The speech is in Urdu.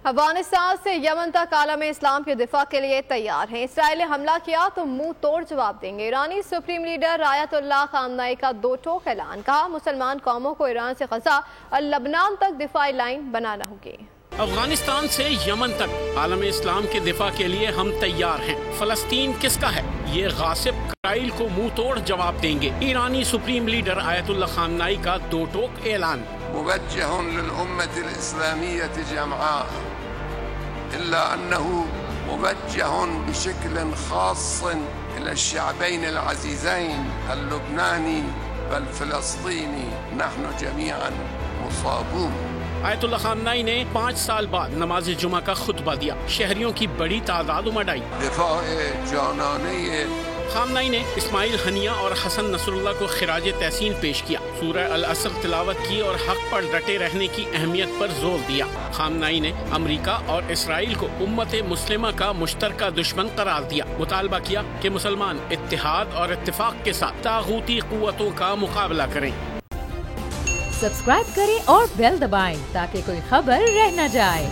افغانستان سے یمن تک عالم اسلام کے دفاع کے لیے تیار ہیں۔ اسرائیل نے حملہ کیا تو منہ توڑ جواب دیں گے۔ ایرانی سپریم لیڈر آیت اللہ خامنئی کا دو ٹوک اعلان، کہا مسلمان قوموں کو ایران سے غزہ اور لبنان تک دفاعی لائن بنانا ہوگی۔ افغانستان سے یمن تک عالم اسلام کے دفاع کے لیے ہم تیار ہیں۔ فلسطین کس کا ہے؟ یہ غاصب اسرائیل کو منہ توڑ جواب دیں گے۔ ایرانی سپریم لیڈر آیت اللہ خامنئی کا دو ٹوک اعلان، موجه للأمة الإسلامية جمعاء إلا أنه موجه بشكل خاص إلى الشعبين العزيزين اللبناني والفلسطيني، نحن جميعا مصابون۔ آیت اللہ خامنئی نے 5 سال بعد نماز جمعہ کا خطبہ دیا، شہریوں کی بڑی تعداد امڑ آئی۔ دفاع جانانه خامنئی نے اسماعیل ہنیہ اور حسن نصر اللہ کو خراج تحسین پیش کیا، سورہ العصر تلاوت کی اور حق پر ڈٹے رہنے کی اہمیت پر زور دیا۔ خامنئی نے امریکہ اور اسرائیل کو امت مسلمہ کا مشترکہ دشمن قرار دیا، مطالبہ کیا کہ مسلمان اتحاد اور اتفاق کے ساتھ طاغوتی قوتوں کا مقابلہ کریں۔ سبسکرائب کریں اور بیل دبائیں تاکہ کوئی خبر رہ نہ جائے۔